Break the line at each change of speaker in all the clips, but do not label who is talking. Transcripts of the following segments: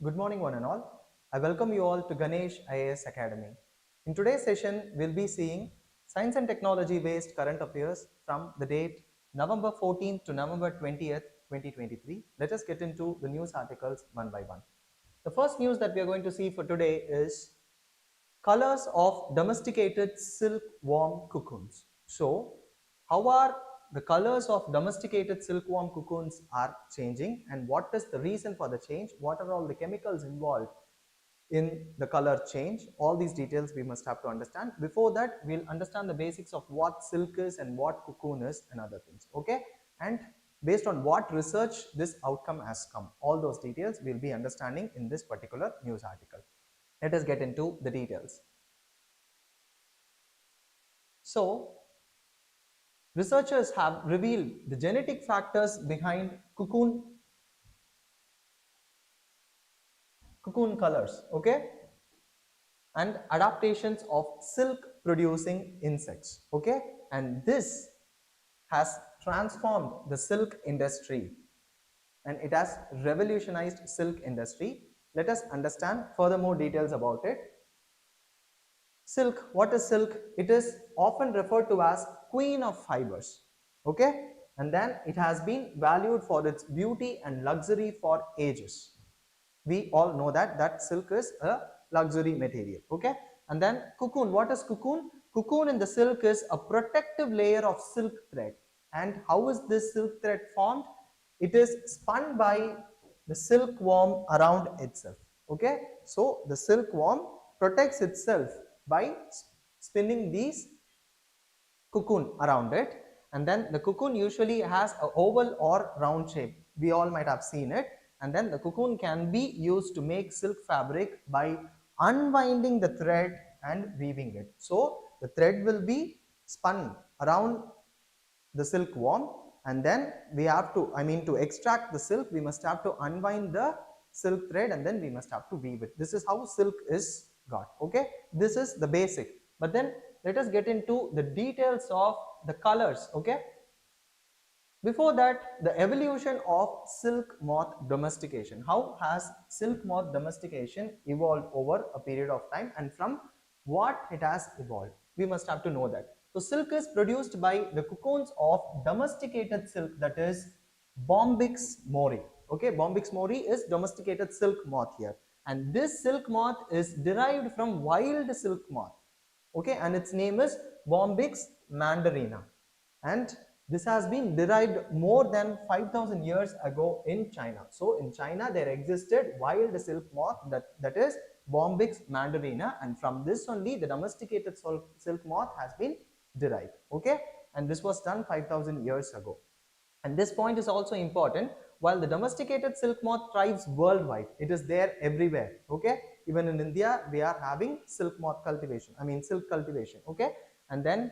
Good morning one and all. I welcome you all to Ganesh IAS Academy. In today's session, we'll be seeing science and technology based current affairs from the date November 14th to November 20th, 2023. Let us get into the news articles one by one. The first news that we are going to see for today is colors of domesticated silkworm cocoons. So, how are the colors of domesticated silkworm cocoons are changing and what is the reason for the change? What are all the chemicals involved in the color change? All these details we must have to understand. Before that, we'll understand the basics of what silk is and what cocoon is and other things. Okay, and based on what research this outcome has come, all those details we'll be understanding in this particular news article. Let us get into the details. So, researchers have revealed the genetic factors behind cocoon colors, okay, and adaptations of silk producing insects, okay, and this has transformed the silk industry and it has revolutionized silk industry. Let us understand further more details about it. Silk, what is silk? It is often referred to as queen of fibers, okay, and then it has been valued for its beauty and luxury for ages. We all know that silk is a luxury material, okay. And then cocoon, what is cocoon? Cocoon in the silk is a protective layer of silk thread. And how is this silk thread formed? It is spun by the silkworm around itself, okay. So the silkworm protects itself by spinning these cocoon around it, and then the cocoon usually has a oval or round shape. We all might have seen it. And then the cocoon can be used to make silk fabric by unwinding the thread and weaving it. So the thread will be spun around the silkworm, and then we have to, to extract the silk, we must have to unwind the silk thread and then we must have to weave it. This is how silk is got, okay. This is the basic, but then let us get into the details of the colors, okay. Before that, the evolution of silk moth domestication. How has silk moth domestication evolved over a period of time and from what it has evolved? We must have to know that. So silk is produced by the cocoons of domesticated silk, that is Bombyx mori. Okay, Bombyx mori is domesticated silk moth here. And this silk moth is derived from wild silk moth. Okay, and its name is Bombyx mandarina. And this has been derived more than 5,000 years ago in China. So in China there existed wild silk moth that is Bombyx mandarina, and from this only the domesticated silk moth has been derived, okay, and this was done 5,000 years ago. And this point is also important. While the domesticated silk moth thrives worldwide, it is there everywhere, okay. Even in India we are having silk moth cultivation, silk cultivation, okay. And then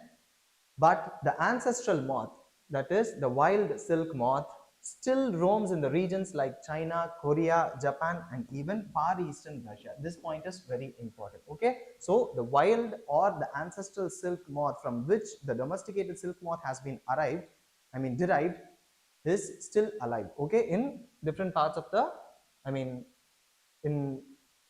but the ancestral moth, that is the wild silk moth, still roams in the regions like China, Korea, Japan, and even Far Eastern Russia. This point is very important, okay. So the wild or the ancestral silk moth from which the domesticated silk moth has been derived is still alive, okay, in different parts of the, in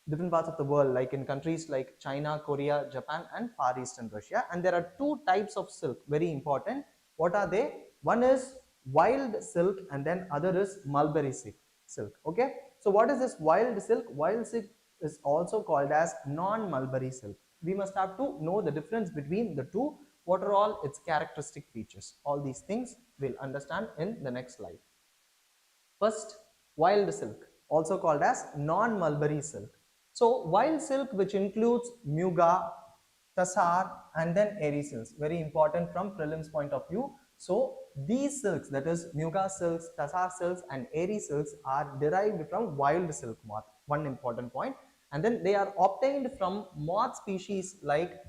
different parts of the world, like in countries like China, Korea, Japan, and Far Eastern Russia. And there are two types of silk, very important. What are they? One is wild silk and then other is mulberry silk, okay. So what is this wild silk? Wild silk is also called as non-mulberry silk. We must have to know the difference between the two. What are all its characteristic features? All these things we'll understand in the next slide. First, wild silk, also called as non-mulberry silk. So wild silk, which includes muga, tassar, and then airy silks, very important from prelims point of view. So these silks, that is muga silks, tassar silks, and airy silks, are derived from wild silk moth. One important point. And then they are obtained from moth species like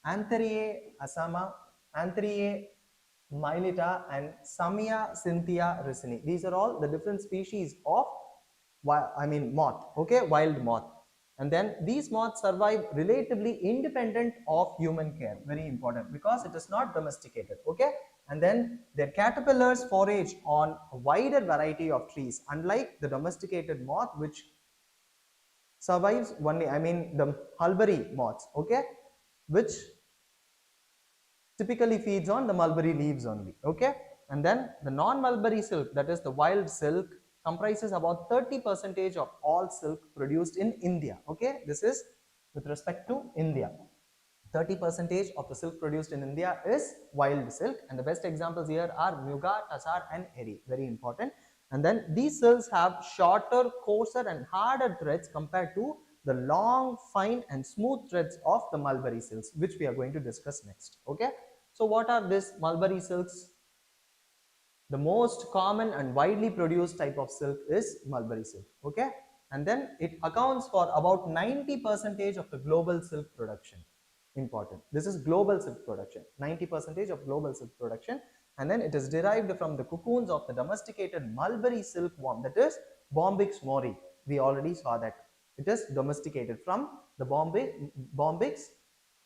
Antherae asama, Antherae Mylita, and Samia cynthia ricini. These are all the different species of moth, okay, wild moth. And then these moths survive relatively independent of human care, very important, because it is not domesticated, okay. And then their caterpillars forage on a wider variety of trees, unlike the domesticated moth, which survives only, I mean the mulberry moths, okay, which typically feeds on the mulberry leaves only, okay. And then the non-mulberry silk, that is the wild silk, comprises about 30% of all silk produced in India, okay. This is with respect to India. 30% of the silk produced in India is wild silk, and the best examples here are Muga, Tassar and Eri, very important. And then these silks have shorter, coarser and harder threads compared to the long, fine and smooth threads of the mulberry silks, which we are going to discuss next, okay. So what are these mulberry silks? The most common and widely produced type of silk is mulberry silk, okay. And then it accounts for about 90% of the global silk production. Important, this is global silk production, 90% of global silk production. And then it is derived from the cocoons of the domesticated mulberry silkworm, that is Bombyx mori. We already saw that it is domesticated from the Bombyx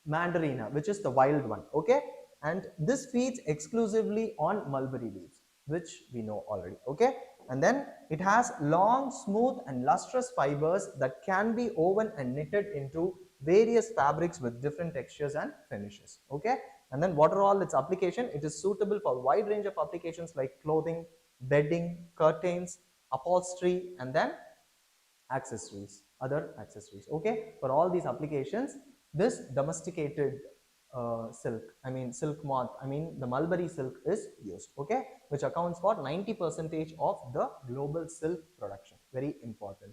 mandarina, which is the wild one, okay. And this feeds exclusively on mulberry leaves, which we know already, okay. And then it has long, smooth and lustrous fibers that can be woven and knitted into various fabrics with different textures and finishes, okay. And then what are all its application? It is suitable for a wide range of applications like clothing, bedding, curtains, upholstery and then accessories, other accessories, okay. For all these applications, this domesticated silk, I mean silk moth, I mean the mulberry silk is used, okay, which accounts for 90% of the global silk production, very important.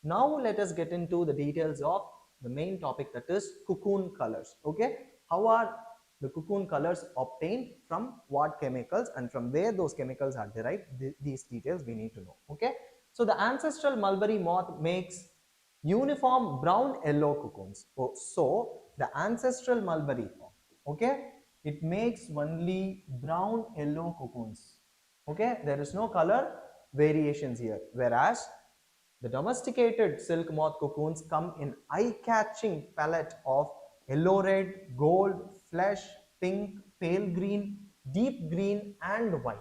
Now let us get into the details of the main topic, that is cocoon colors, okay. How are the cocoon colors obtained, from what chemicals and from where those chemicals are derived? These details we need to know, okay. So the ancestral mulberry moth makes uniform brown yellow cocoons. So the ancestral mulberry, okay, it makes only brown yellow cocoons, okay. There is no color variations here, whereas the domesticated silk moth cocoons come in eye-catching palette of yellow red, gold, flesh, pink, pale green, deep green and white.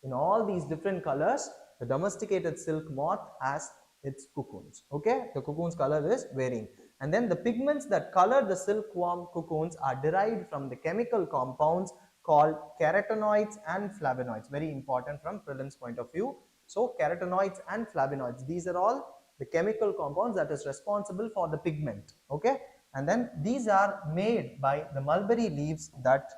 In all these different colors, the domesticated silk moth has its cocoons, okay. The cocoons color is varying. And then the pigments that color the silkworm cocoons are derived from the chemical compounds called carotenoids and flavonoids, very important from prelims point of view. So carotenoids and flavonoids, these are all the chemical compounds that is responsible for the pigment, okay. And then these are made by the mulberry leaves that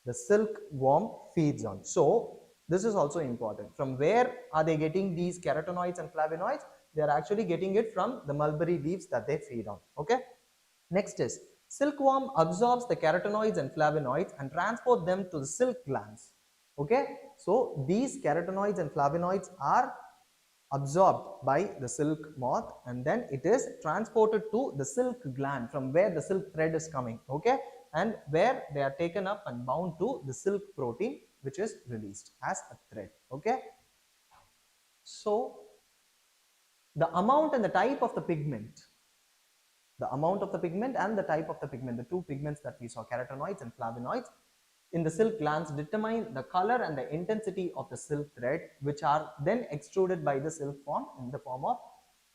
the silkworm feeds on. So this is also important. From where are they getting these carotenoids and flavonoids? They are actually getting it from the mulberry leaves that they feed on, okay. Next is, silkworm absorbs the carotenoids and flavonoids and transport them to the silk glands, okay. So these carotenoids and flavonoids are absorbed by the silk moth and then it is transported to the silk gland, from where the silk thread is coming, okay, and where they are taken up and bound to the silk protein, which is released as a thread, okay. So the amount and the type of the pigment, and the type of the pigment, the two pigments that we saw, carotenoids and flavonoids, in the silk glands determine the color and the intensity of the silk thread, which are then extruded by the silkworm in the form of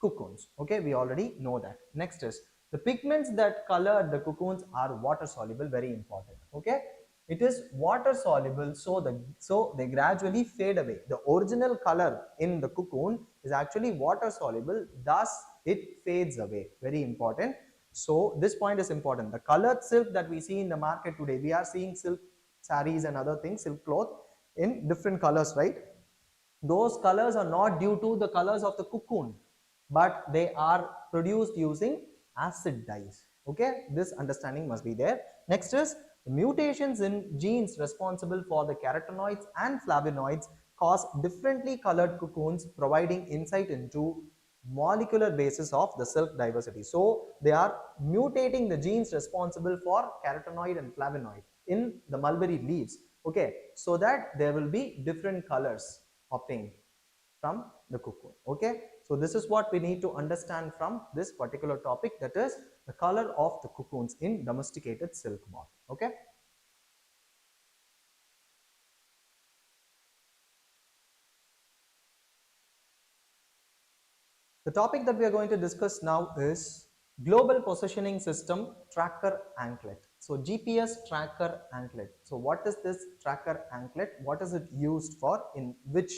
cocoons, okay. We already know that. Next is, the pigments that color the cocoons are water soluble, very important, okay. It is water soluble, so they gradually fade away. The original color in the cocoon is actually water soluble, thus it fades away, very important. So this point is important. The colored silk that we see in the market today, we are seeing silk saris and other things, silk cloth in different colors, right? Those colors are not due to the colors of the cocoon, but they are produced using acid dyes, okay. This understanding must be there. Next is, the mutations in genes responsible for the carotenoids and flavonoids cause differently colored cocoons, providing insight into molecular basis of the silk diversity. So they are mutating the genes responsible for carotenoid and flavonoid in the mulberry leaves, okay, so that there will be different colors obtained from the cocoon, okay. So this is what we need to understand from this particular topic, that is the color of the cocoons in domesticated silk moth, okay. The topic that we are going to discuss now is Global Positioning System Tracker Anklet. So GPS Tracker Anklet. So what is this tracker anklet? What is it used for? In which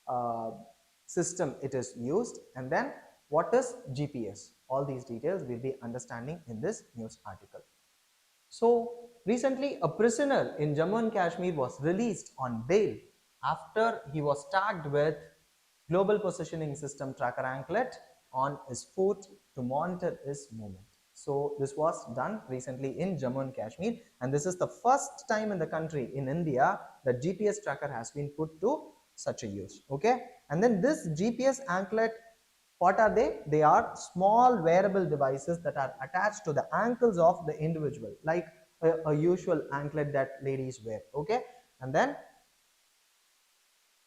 uh, system it is used? And then what is GPS? All these details we'll be understanding in this news article. So recently a prisoner in Jammu and Kashmir was released on bail after he was tagged with Global Positioning System Tracker Anklet on his foot to monitor his movement. So this was done recently in Jammu and Kashmir, and this is the first time in the country, in India, that GPS tracker has been put to such a use. Okay, and then this GPS anklet, what are they? They are small wearable devices that are attached to the ankles of the individual, like a usual anklet that ladies wear. Okay, and then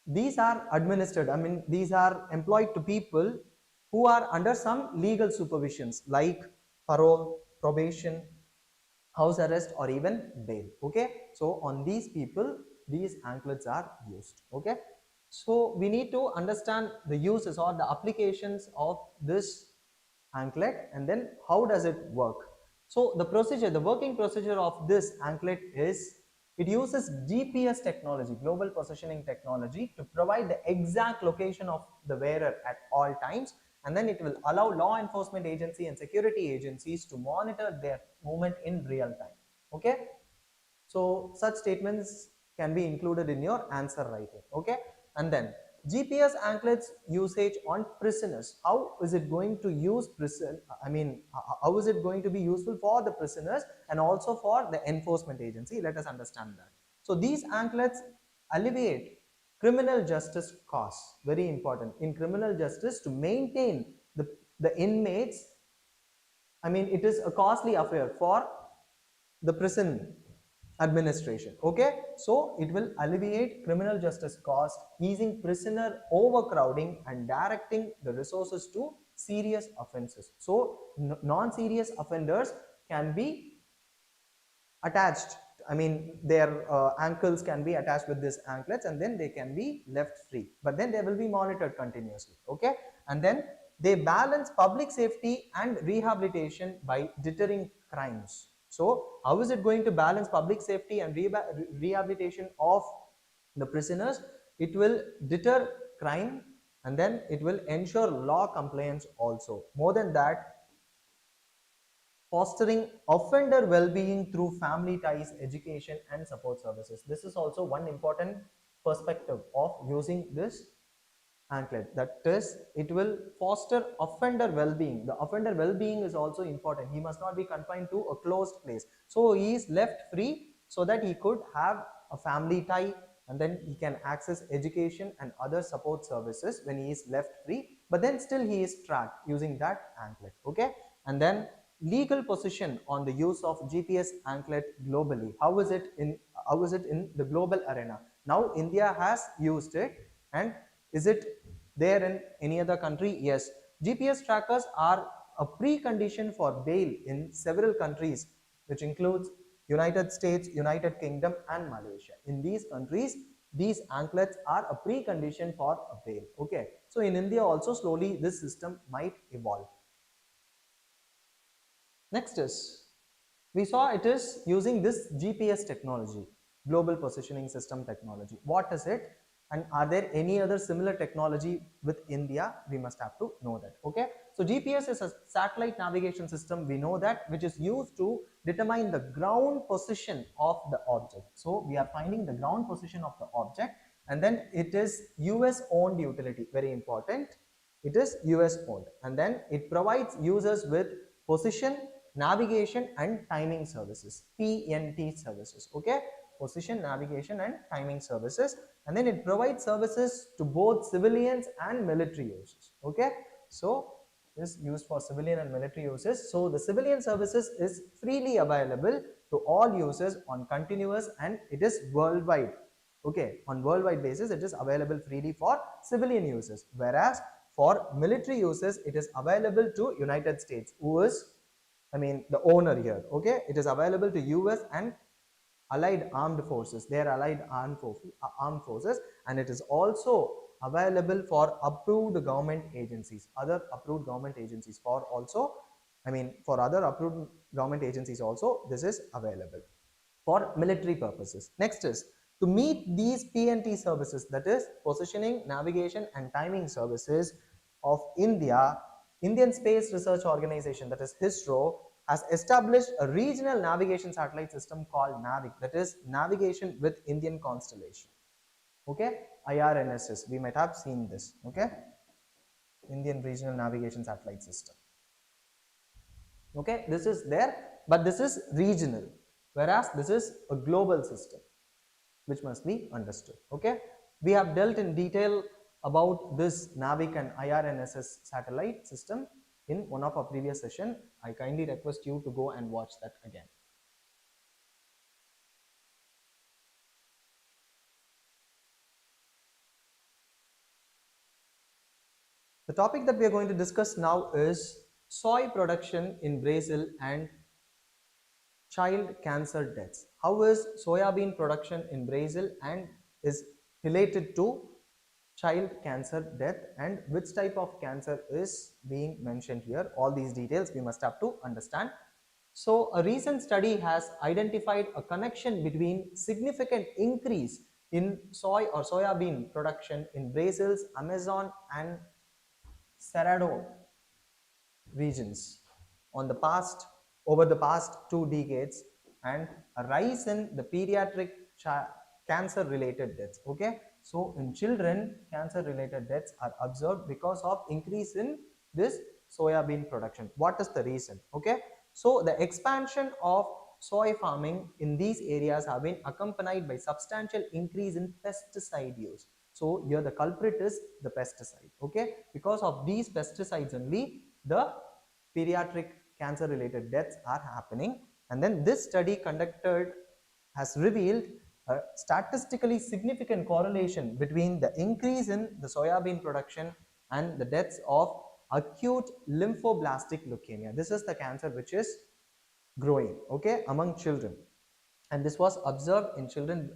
these are administered, I mean, these are employed to people who are under some legal supervisions like parole, probation, house arrest, or even bail. Okay, so on these people these anklets are used. Okay, so we need to understand the uses or the applications of this anklet, and then how does it work. So the procedure, the working procedure of this anklet is, it uses GPS technology, global positioning technology, to provide the exact location of the wearer at all times, and then it will allow law enforcement agency and security agencies to monitor their movement in real time. Okay, so such statements can be included in your answer writing. Okay, and then GPS anklets usage on prisoners. How is it going to use prison? I mean, how is it going to be useful for the prisoners and also for the enforcement agency? Let us understand that. So these anklets alleviate criminal justice costs. Very important in criminal justice to maintain the inmates. I mean, it is a costly affair for the prison administration. Okay, so it will alleviate criminal justice cost, easing prisoner overcrowding and directing the resources to serious offenses. So non-serious offenders can be attached, I mean, their ankles can be attached with these anklets, and then they can be left free, but then they will be monitored continuously. Okay, and then they balance public safety and rehabilitation by deterring crimes. So how is it going to balance public safety and rehabilitation of the prisoners? It will deter crime, and then it will ensure law compliance also. More than that, fostering offender well-being through family ties, education, and support services. This is also one important perspective of using this anklet. That is, it will foster offender well-being. The offender well-being is also important. He must not be confined to a closed place. So he is left free so that he could have a family tie, and then he can access education and other support services when he is left free, but then still he is tracked using that anklet. Okay, and then legal position on the use of GPS anklet globally. How is it in the global arena? Now India has used it, and is it there in any other country? Yes. GPS trackers are a precondition for bail in several countries, which includes United States, United Kingdom, and Malaysia. In these countries, these anklets are a precondition for a bail. Okay, so in India also slowly this system might evolve. Next is, we saw it is using this GPS technology, global positioning system technology. What is it? And are there any other similar technology with India? We must have to know that. Okay, so GPS is a satellite navigation system, we know that, which is used to determine the ground position of the object. So we are finding the ground position of the object, and then it is US owned utility. Very important, it is US owned, and then it provides users with position, navigation, and timing services, PNT services. Okay, position, navigation, and timing services, and then it provides services to both civilians and military users. Okay, so this is used for civilian and military uses. So the civilian services is freely available to all users on continuous, and it is worldwide. Okay, on worldwide basis it is available freely for civilian users, whereas for military uses it is available to United States, who is, I mean, the owner here. Okay, it is available to US and allied armed forces, their allied armed forces, and it is also available for approved government agencies, other approved government agencies for also, I mean for other approved government agencies also this is available for military purposes. Next is to meet these PNT services, that is positioning, navigation and timing services of India, Indian Space Research Organization, that is ISRO, has established a regional navigation satellite system called NAVIC, that is navigation with Indian constellation. Okay, IRNSS, we might have seen this. Okay, Indian Regional Navigation Satellite System. Okay, this is there, but this is regional, whereas this is a global system which must be understood. Okay, we have dealt in detail about this NAVIC and IRNSS satellite system in one of our previous session. I kindly request you to go and watch that again. The topic that we are going to discuss now is soy production in Brazil and child cancer deaths. How is soybean production in Brazil and is related to child cancer death, and which type of cancer is being mentioned here? All these details we must have to understand. So a recent study has identified a connection between significant increase in soy or soybean production in Brazil's Amazon and Cerrado regions on the past over the past 2 decades, and a rise in the pediatric cancer related deaths. Okay, so in children cancer related deaths are observed because of increase in this soybean production. What is the reason? Okay, so the expansion of soy farming in these areas have been accompanied by substantial increase in pesticide use. So here the culprit is the pesticide. Okay, because of these pesticides only the pediatric cancer related deaths are happening. And then this study conducted has revealed a statistically significant correlation between the increase in the soybean production and the deaths of acute lymphoblastic leukemia. This is the cancer which is growing, okay, among children, and this was observed in children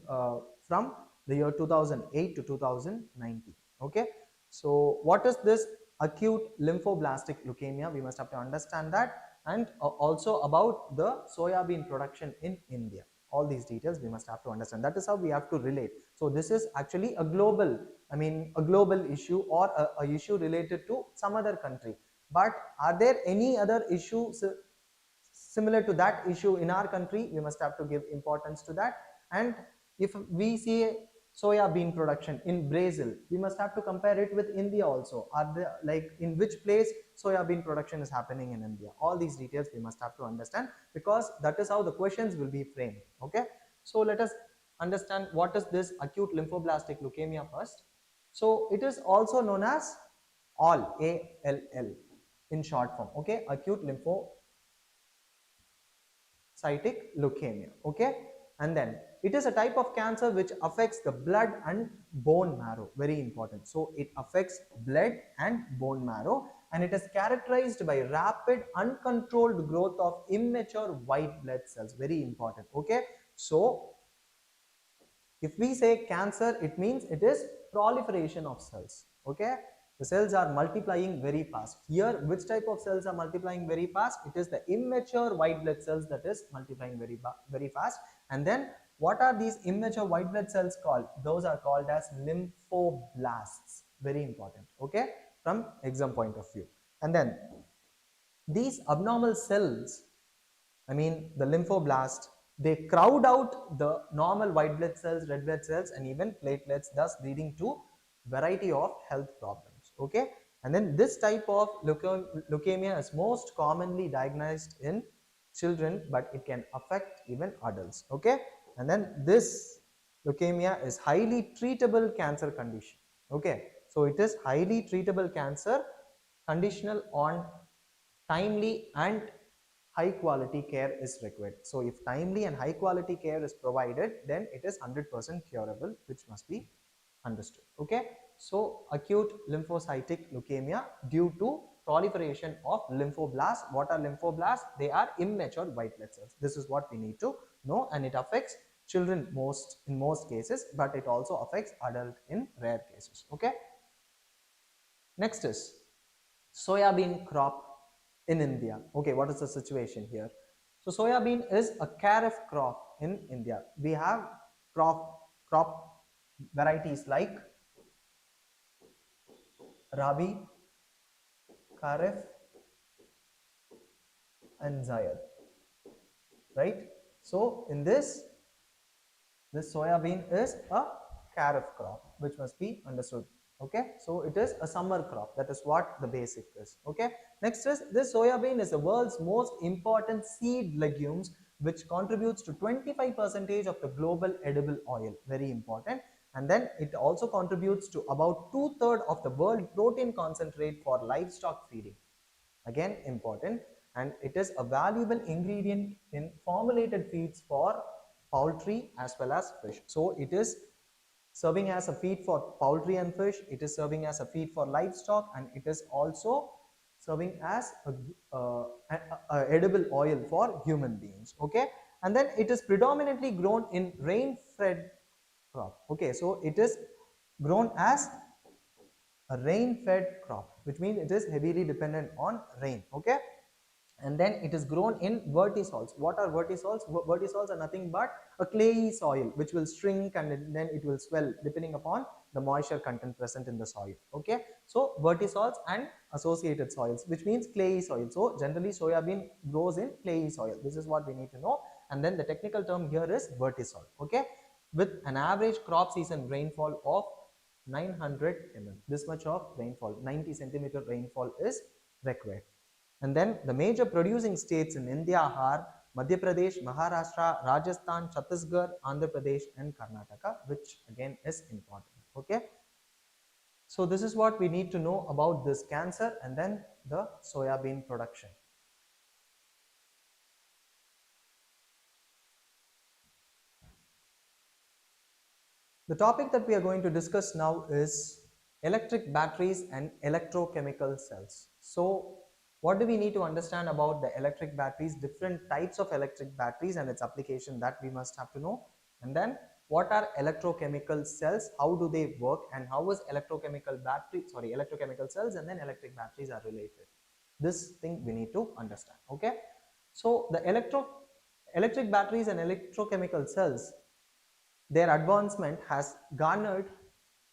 from the year 2008 to 2019. Okay, so what is this acute lymphoblastic leukemia? We must have to understand that, and also about the soybean production in India. All these details we must have to understand. That is how we have to relate. So this is actually a global, I mean a global issue, or a issue related to some other country. But are there any other issues similar to that issue in our country? We must have to give importance to that. And if we see soya bean production in Brazil, we must have to compare it with India also. Are there, like, in which place soya bean production is happening in India? All these details we must have to understand, because that is how the questions will be framed. Okay, so let us understand what is this acute lymphoblastic leukemia first. So it is also known as ALL, ALL in short form. Okay, acute lymphocytic leukemia. Okay, and then it is a type of cancer which affects the blood and bone marrow. Very important. So it affects blood and bone marrow, and it is characterized by rapid uncontrolled growth of immature white blood cells. Very important. Okay, so if we say cancer, it means it is proliferation of cells. Okay, the cells are multiplying very fast. Here, which type of cells are multiplying very fast? It is the immature white blood cells that is multiplying very fast. And then what are these immature white blood cells called? Those are called as lymphoblasts. Very important. Okay, from exam point of view. And then these abnormal cells, I mean the lymphoblast, they crowd out the normal white blood cells, red blood cells, and even platelets, thus leading to variety of health problems. Okay, and then this type of leukemia is most commonly diagnosed in children, but it can affect even adults. Okay, and then this leukemia is highly treatable cancer condition. Okay, so it is highly treatable cancer, conditional on timely and high quality care is required. So if timely and high quality care is provided, then it is 100% curable, which must be understood. Okay, so acute lymphocytic leukemia due to proliferation of lymphoblasts. What are lymphoblasts? They are immature white blood cells. This is what we need to know, and it affects children in most cases, but it also affects adult in rare cases. Okay. Next is soya bean crop in India. Okay, what is the situation here? So soya bean is a kharif crop in India. We have crop varieties like rabi, kharif, and zaid, right? So in this soya bean is a kharif crop, which must be understood. Okay, so it is a summer crop. That is what the basic is. Okay, next is this soya bean is the world's most important seed legumes, which contributes to 25% of the global edible oil. Very important. And then it also contributes to about 2/3 of the world protein concentrate for livestock feeding. Again important. And it is a valuable ingredient in formulated feeds for poultry as well as fish. So it is serving as a feed for poultry and fish, it is serving as a feed for livestock, and it is also serving as a edible oil for human beings. Okay, and then it is predominantly grown in rain fed crop. Okay, so it is grown as a rain fed crop, which means it is heavily dependent on rain. Okay, and then it is grown in vertisols. What are vertisols? Vertisols are nothing but a clayey soil which will shrink and then it will swell depending upon the moisture content present in the soil. Okay, so vertisols and associated soils, which means clayey soil. So generally soya bean grows in clayey soil. This is what we need to know. And then the technical term here is vertisol. Okay, with an average crop season rainfall of 900 mm. This much of rainfall, 90 centimeter rainfall is required. And then the major producing states in India are Madhya Pradesh, Maharashtra, Rajasthan, Chhattisgarh, Andhra Pradesh, and Karnataka, which again is important. Okay. So this is what we need to know about this cancer and then the soya bean production. The topic that we are going to discuss now is electric batteries and electrochemical cells. So what do we need to understand about the electric batteries, different types of electric batteries and its application, that we must have to know. And then what are electrochemical cells, how do they work, and how is electrochemical cells and then electric batteries are related. This thing we need to understand. Okay, so the electric batteries and electrochemical cells, their advancement has garnered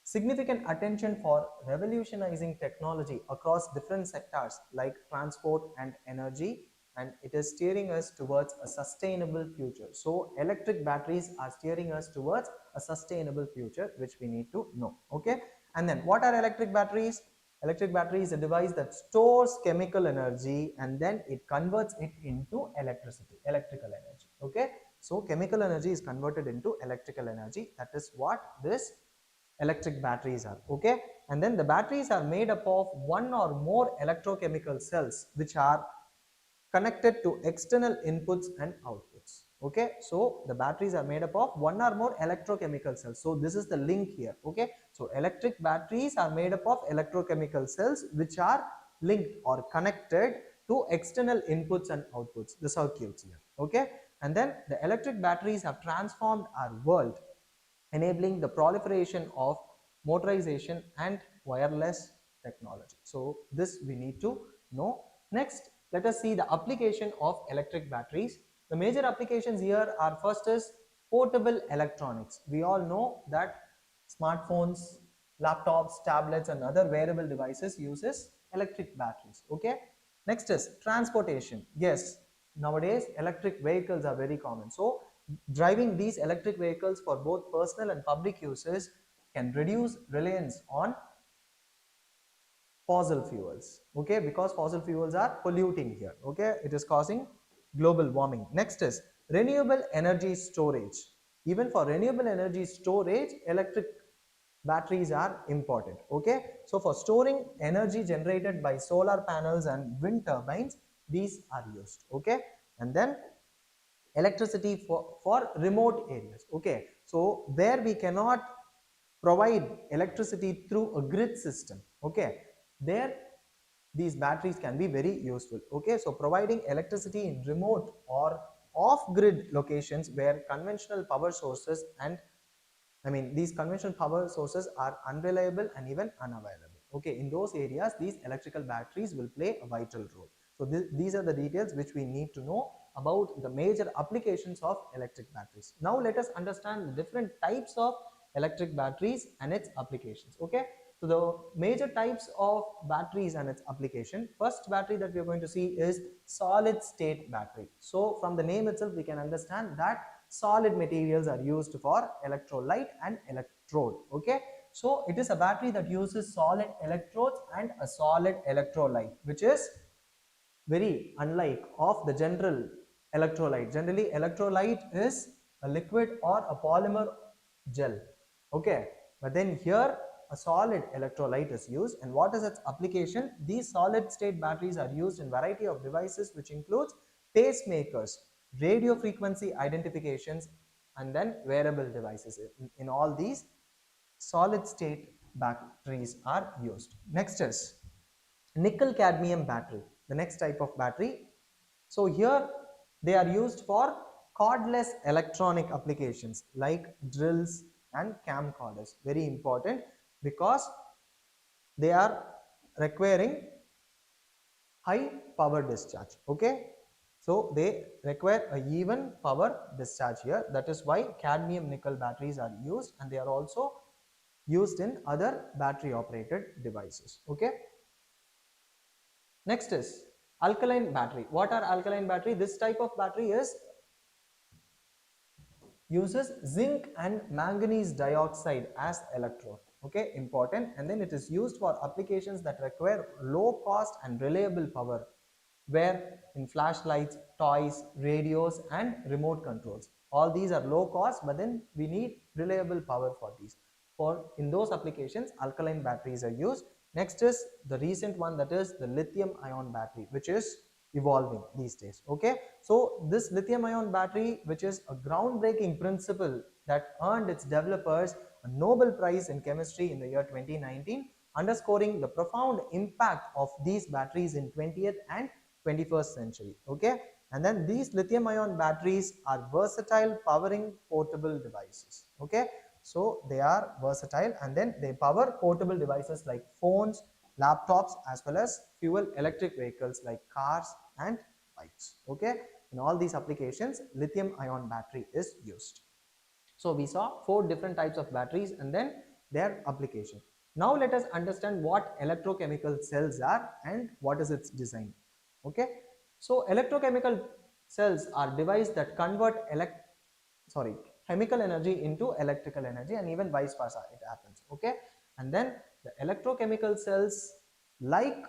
significant attention for revolutionizing technology across different sectors like transport and energy, and it is steering us towards a sustainable future. So electric batteries are steering us towards a sustainable future, which we need to know. Okay, and then what are electric batteries? Electric battery is a device that stores chemical energy and then it converts it into electrical energy. Okay, so chemical energy is converted into electrical energy. That is what this electric batteries are. Okay, and then the batteries are made up of one or more electrochemical cells which are connected to external inputs and outputs. Okay, so the batteries are made up of one or more electrochemical cells. So this is the link here. Okay, so electric batteries are made up of electrochemical cells which are linked or connected to external inputs and outputs, the circuits here. Okay, and then the electric batteries have transformed our world, enabling the proliferation of motorization and wireless technology. So this we need to know. Next, let us see the application of electric batteries. The major applications here are, first is portable electronics. We all know that smartphones, laptops, tablets, and other wearable devices uses electric batteries. Okay, next is transportation. Yes, nowadays electric vehicles are very common. So driving these electric vehicles for both personal and public uses can reduce reliance on fossil fuels. Okay, because fossil fuels are polluting here. Okay, it is causing global warming. Next is renewable energy storage. Even for renewable energy storage, electric batteries are important. Okay, so for storing energy generated by solar panels and wind turbines, these are used. Okay, and then electricity for remote areas. Okay, so where we cannot provide electricity through a grid system, okay, there these batteries can be very useful. Okay, so providing electricity in remote or off-grid locations where conventional power sources and these conventional power sources are unreliable and even unavailable. Okay, in those areas, these electrical batteries will play a vital role. So these are the details which we need to know about the major applications of electric batteries. Now let us understand the different types of electric batteries and its applications. Okay, so the major types of batteries and its application. First battery that we are going to see is solid state battery. So from the name itself, we can understand that solid materials are used for electrolyte and electrode. Okay, so it is a battery that uses solid electrodes and a solid electrolyte, which is very unlike of the general electrolyte. Generally, electrolyte is a liquid or a polymer gel. Okay, but then here a solid electrolyte is used. And what is its application? These solid state batteries are used in variety of devices, which includes pacemakers, radio frequency identifications, and then wearable devices. In all these, solid state batteries are used. Next is nickel cadmium battery, the next type of battery. So here they are used for cordless electronic applications like drills and camcorders. Very important because they are requiring high power discharge. Okay, so they require a even power discharge here. That is why cadmium nickel batteries are used, and they are also used in other battery operated devices. Okay, next is alkaline battery. What are alkaline battery? This type of battery is uses zinc and manganese dioxide as electrode. Okay, important. And then it is used for applications that require low cost and reliable power, where in flashlights, toys, radios, and remote controls. All these are low cost, but then we need reliable power for these. For in those applications, alkaline batteries are used. Next is the recent one, that is the lithium ion battery, which is evolving these days. Okay, so this lithium ion battery, which is a groundbreaking principle that earned its developers a Nobel Prize in chemistry in the year 2019, underscoring the profound impact of these batteries in 20th and 21st century. Okay, and then these lithium ion batteries are versatile, powering portable devices. Okay, so they are versatile, and then they power portable devices like phones, laptops, as well as fuel electric vehicles like cars and bikes. Okay, in all these applications, lithium ion battery is used. So we saw 4 different types of batteries and then their application. Now let us understand what electrochemical cells are and what is its design. Okay, so electrochemical cells are devices that convert chemical energy into electrical energy, and even vice versa it happens. Okay, and then the electrochemical cells, like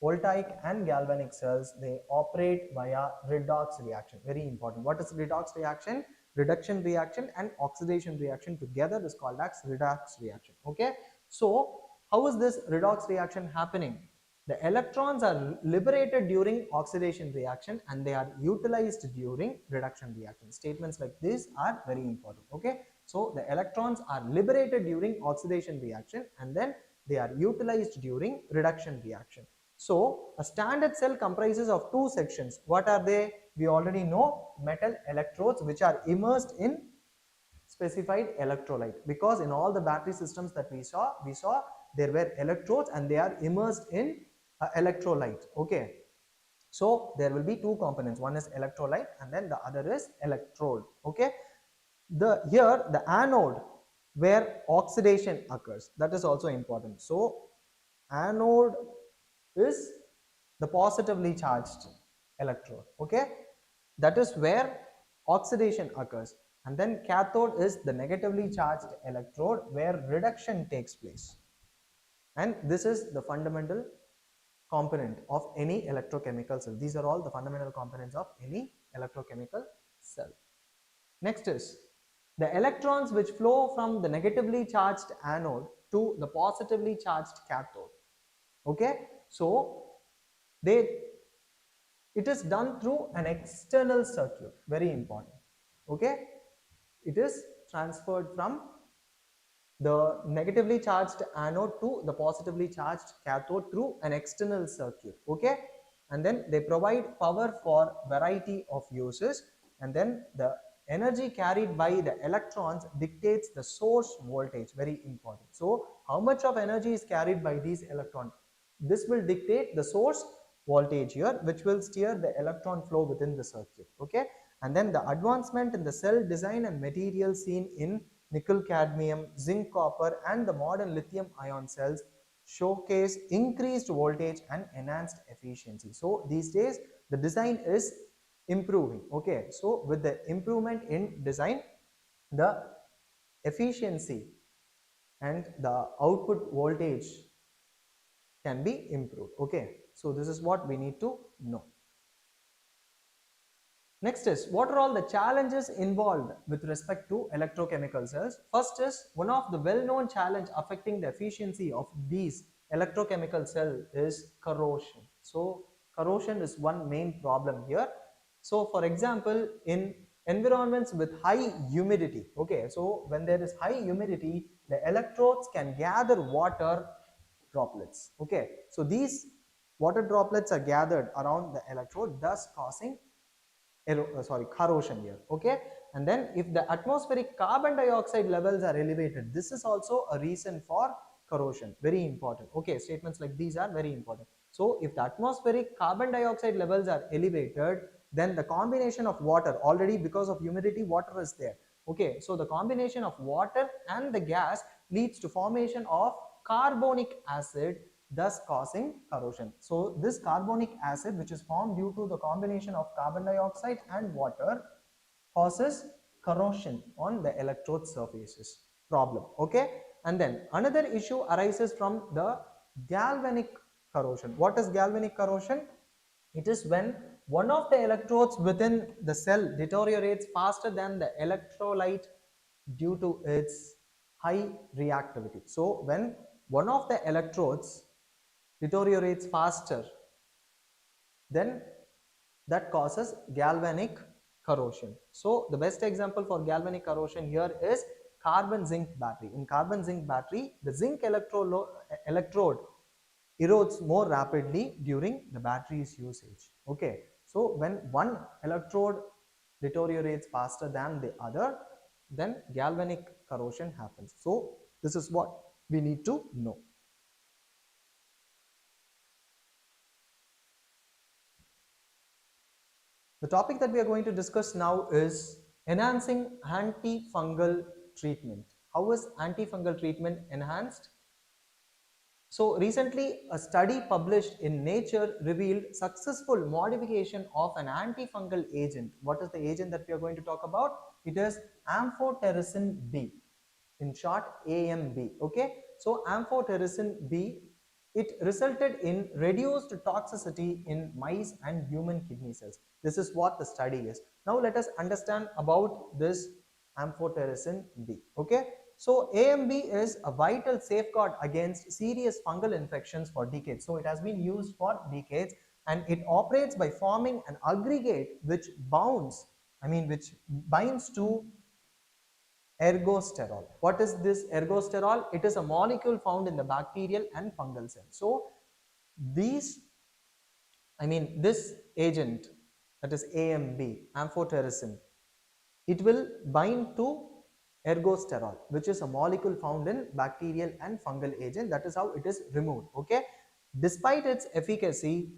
voltaic and galvanic cells, they operate via redox reaction. Very important. What is redox reaction? Reduction reaction and oxidation reaction together is called as redox reaction. Okay, so how is this redox reaction happening? The electrons are liberated during oxidation reaction and they are utilized during reduction reaction. Statements like this are very important. Okay, so the electrons are liberated during oxidation reaction and then they are utilized during reduction reaction. So a standard cell comprises of 2 sections. What are they? We already know, metal electrodes which are immersed in specified electrolyte, because in all the battery systems that we saw there were electrodes and they are immersed in electrolyte. Okay, so there will be 2 components. One is electrolyte and then the other is electrode. Okay, here the anode where oxidation occurs, that is also important. So anode is the positively charged electrode. Okay, that is where oxidation occurs, and then cathode is the negatively charged electrode where reduction takes place. And this is the fundamental component of any electrochemical cell. These are all the fundamental components of any electrochemical cell. Next is the electrons which flow from the negatively charged anode to the positively charged cathode. Okay, so it is done through an external circuit. Very important. Okay, it is transferred from the negatively charged anode to the positively charged cathode through an external circuit. Okay, and then they provide power for variety of uses, and then the energy carried by the electrons dictates the source voltage, very important. So how much of energy is carried by these electrons, this will dictate the source voltage here, which will steer the electron flow within the circuit. Okay, and then the advancement in the cell design and materials seen in nickel cadmium, zinc copper, and the modern lithium ion cells showcase increased voltage and enhanced efficiency. So these days the design is improving. Okay, so with the improvement in design, the efficiency and the output voltage can be improved. Okay, so this is what we need to know. Next is, what are all the challenges involved with respect to electrochemical cells? First is, one of the well-known challenge affecting the efficiency of these electrochemical cell is corrosion. So corrosion is one main problem here. So for example, in environments with high humidity, okay, so when there is high humidity, the electrodes can gather water droplets. Okay, so these water droplets are gathered around the electrode, thus causing corrosion here. Okay, and then if the atmospheric carbon dioxide levels are elevated, this is also a reason for corrosion, very important. Okay, statements like these are very important. So if the atmospheric carbon dioxide levels are elevated, then the combination of water, already because of humidity water is there. Okay, so the combination of water and the gas leads to formation of carbonic acid, thus causing corrosion. So this carbonic acid, which is formed due to the combination of carbon dioxide and water, causes corrosion on the electrode surfaces problem. Okay, and then another issue arises from the galvanic corrosion. What is galvanic corrosion? It is when one of the electrodes within the cell deteriorates faster than the electrolyte due to its high reactivity. So when one of the electrodes deteriorates faster, then that causes galvanic corrosion. So the best example for galvanic corrosion here is carbon zinc battery. In carbon zinc battery, the zinc electrode erodes more rapidly during the battery's usage. Okay, so when one electrode deteriorates faster than the other, then galvanic corrosion happens. So this is what we need to know. The topic that we are going to discuss now is enhancing antifungal treatment. How is antifungal treatment enhanced? So recently, a study published in Nature revealed successful modification of an antifungal agent. What is the agent that we are going to talk about? It is amphotericin B, in short AMB. Okay, so amphotericin B, it resulted in reduced toxicity in mice and human kidney cells. This is what the study is. Now let us understand about this amphotericin B. Okay, so AMB is a vital safeguard against serious fungal infections for decades. So it has been used for decades, and it operates by forming an aggregate which which binds to ergosterol. What is this ergosterol? It is a molecule found in the bacterial and fungal cells. So these, this agent, that is AMB, amphotericin, it will bind to ergosterol, which is a molecule found in bacterial and fungal agent. That is how it is removed. Okay, despite its efficacy,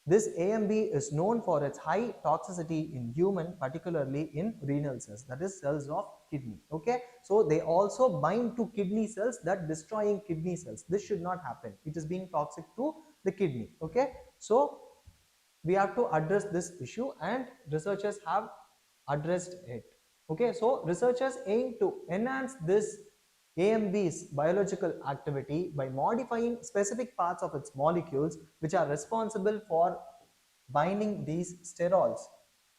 this AMB is known for its high toxicity in human, particularly in renal cells, that is cells of kidney. Okay, so they also bind to kidney cells, that destroying kidney cells. This should not happen. It is being toxic to the kidney. Okay, so we have to address this issue, and researchers have addressed it. Okay, so researchers aim to enhance this AMB's biological activity by modifying specific parts of its molecules which are responsible for binding these sterols,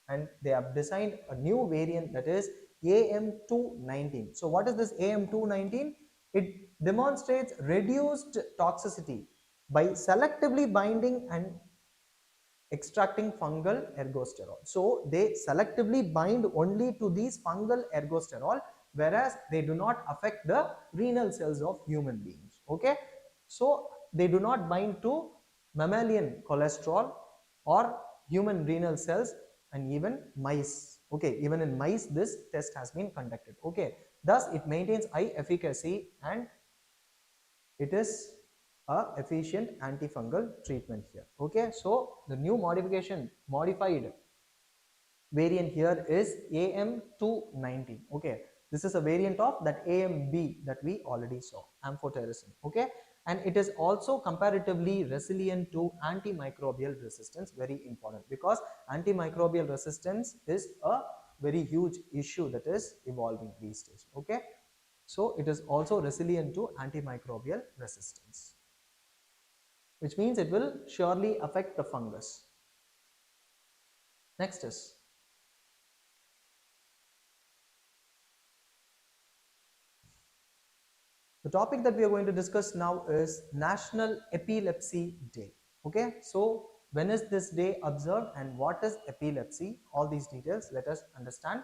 and they have designed a new variant, that is AM219. So what is this AM219? It demonstrates reduced toxicity by selectively binding and extracting fungal ergosterol. So they selectively bind only to these fungal ergosterol, whereas they do not affect the renal cells of human beings. Okay, so they do not bind to mammalian cholesterol, or human renal cells, and even mice. Okay, even in mice this test has been conducted. Okay, thus it maintains high efficacy and it is a efficient antifungal treatment here. Okay, so the new modified variant here is AM219. Okay, this is a variant of that AMB that we already saw, amphotericin. Okay, and it is also comparatively resilient to antimicrobial resistance. Very important, because antimicrobial resistance is a very huge issue that is evolving these days. Okay, so it is also resilient to antimicrobial resistance, which means it will surely affect the fungus. Next is the topic that we are going to discuss now is National Epilepsy Day. Okay, so when is this day observed and what is epilepsy? All these details let us understand.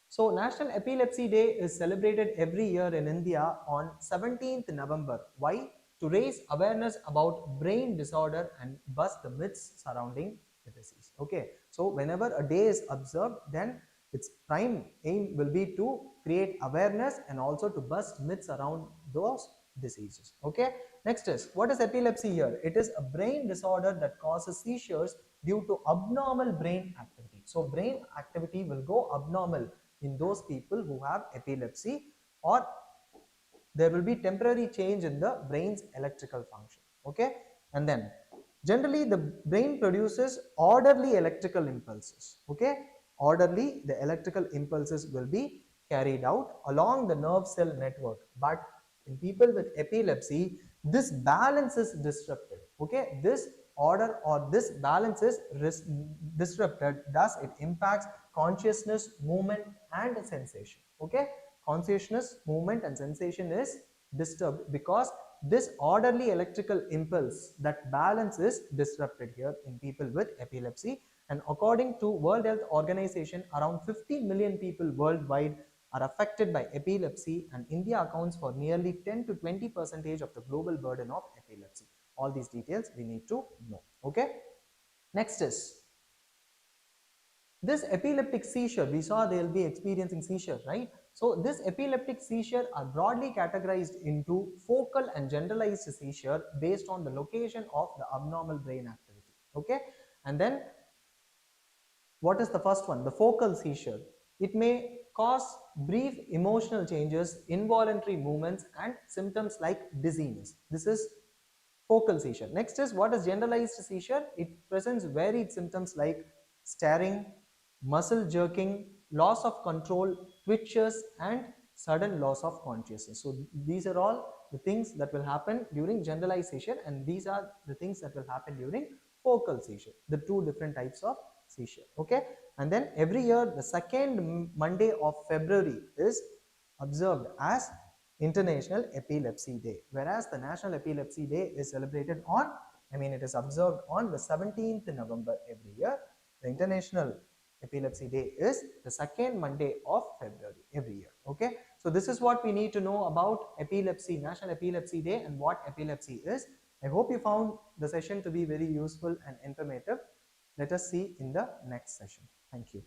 So National Epilepsy Day is celebrated every year in India on 17th November. Why? To raise awareness about brain disorder and bust the myths surrounding the disease. Okay, so whenever a day is observed, then its prime aim will be to create awareness and also to bust myths around those diseases. Okay, next is, what is epilepsy here? It is a brain disorder that causes seizures due to abnormal brain activity. So brain activity will go abnormal in those people who have epilepsy, or there will be temporary change in the brain's electrical function. Okay, and then generally the brain produces orderly electrical impulses. Okay, orderly the electrical impulses will be carried out along the nerve cell network, but in people with epilepsy this balance is disrupted. Okay, this order or this balance is disrupted, thus it impacts consciousness, movement and sensation. Okay, consciousness, movement and sensation is disturbed because this orderly electrical impulse, that balance is disrupted here in people with epilepsy. And according to World Health Organization, around 50 million people worldwide are affected by epilepsy, and India accounts for nearly 10 to 20% of the global burden of epilepsy. All these details we need to know. Okay, next is this epileptic seizure. We saw they will be experiencing seizure, right? So this epileptic seizure are broadly categorized into focal and generalized seizure based on the location of the abnormal brain activity. Okay, and then what is the first one? The focal seizure. It may cause brief emotional changes, involuntary movements and symptoms like dizziness. This is focal seizure. Next is, what is generalized seizure? It presents varied symptoms like staring, muscle jerking, loss of control, twitches and sudden loss of consciousness. So these are all the things that will happen during generalized seizure, and these are the things that will happen during focal seizure, the two different types of seizure. Okay, and then every year the second Monday of February is observed as International Epilepsy Day, whereas the National Epilepsy Day is celebrated on, it is observed on the 17th November every year. The International Epilepsy Day is the second Monday of February every year. Okay, so this is what we need to know about epilepsy, National Epilepsy Day, and what epilepsy is. I hope you found the session to be very useful and informative. Let us see in the next session. Thank you.